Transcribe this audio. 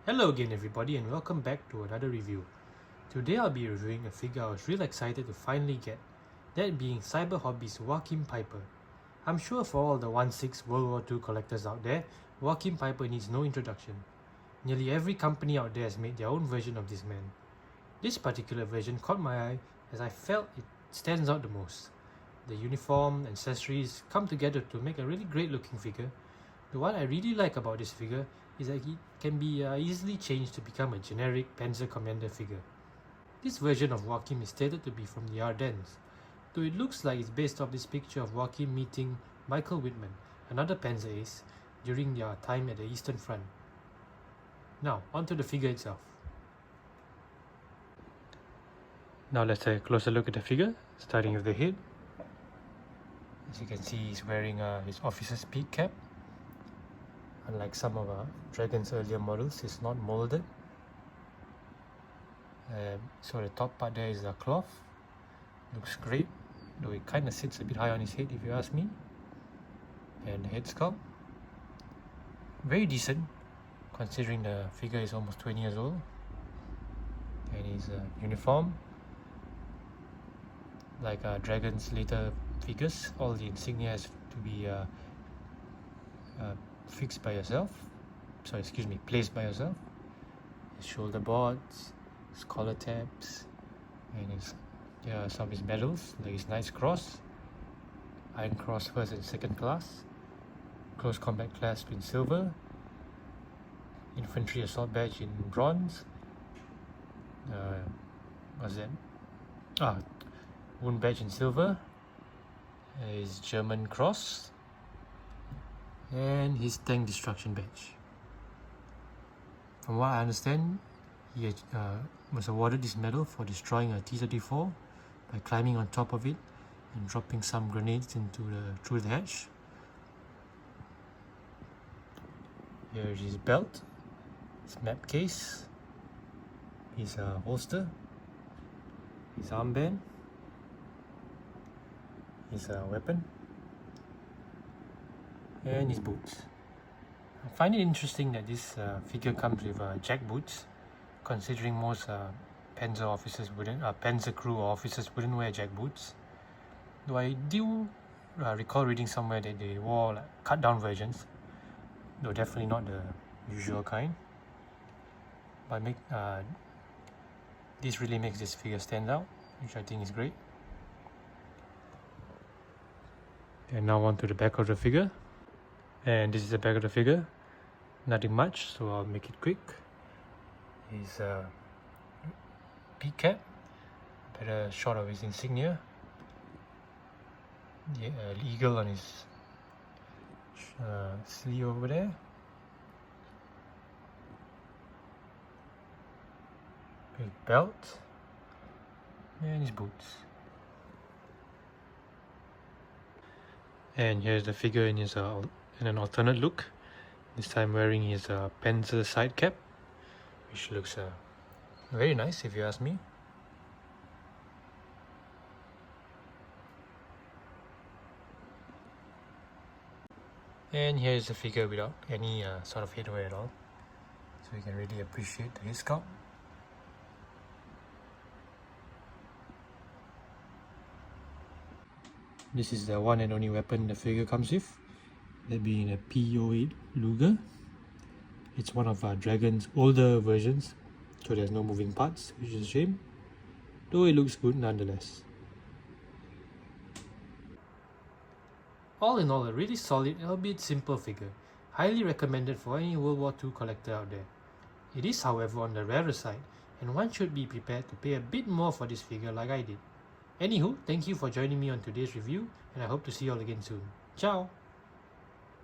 Hello again everybody and welcome back to another review. Today I'll be reviewing a figure I was really excited to finally get, that being Cyber Hobby's Joachim Peiper. I'm sure for all the 1/6 World War II collectors out there, Joachim Peiper needs no introduction. Nearly every company out there has made their own version of this man. This particular version caught my eye as I felt it stands out the most. The uniform and accessories come together to make a really great looking figure. But what I really like about this figure is that it can be easily changed to become a generic Panzer Commander figure. This version of Joachim is stated to be from the Ardennes, though it looks like it's based off this picture of Joachim meeting Michael Wittmann, another Panzer ace, during their time at the Eastern Front. Now, onto the figure itself. Now let's take a closer look at the figure, starting with the head. As you can see, he's wearing his officer's peak cap. Unlike some of Dragon's earlier models, it's not molded. So the top part there is a cloth. Looks great, though it kind of sits a bit high on his head if you ask me. And the head sculpt, very decent considering the figure is almost 20 years old. And his uniform, like Dragon's later figures, all the insignia has to be fixed by yourself. Placed by yourself. His shoulder boards, his collar tabs, and some of his medals, like his Knight's Cross, Iron Cross first and second class, Close Combat Clasp in silver, Infantry Assault Badge in bronze, what's that? Wound Badge in silver, his German Cross, and his Tank Destruction Badge. From what I understand, he was awarded this medal for destroying a T-34 by climbing on top of it and dropping some grenades through the hatch. Here is his belt, his map case, his holster, his armband, his weapon, and his boots. I find it interesting that this figure comes with jack boots, considering most Panzer crew or officers wouldn't wear jack boots. Though I do recall reading somewhere that they wore cut down versions, though definitely not the usual kind. But this really makes this figure stand out, which I think is great. And now on to the back of the figure. And this is the back of the figure. Nothing much, so I'll make it quick. His peak cap, better shot of his insignia. The eagle on his sleeve over there. His belt and his boots. And here's the figure in his in an alternate look. This time wearing his Panzer side cap, which looks very nice if you ask me. And here's the figure without any sort of headwear at all, so you can really appreciate the head sculpt. This is the one and only weapon the figure comes with, that being a P08 Luger. It's one of Dragon's older versions, so there's no moving parts, which is a shame, though it looks good nonetheless. All in all, a really solid, albeit simple figure, highly recommended for any World War II collector out there. It is, however, on the rarer side, and one should be prepared to pay a bit more for this figure like I did. Anywho, thank you for joining me on today's review, and I hope to see you all again soon. Ciao!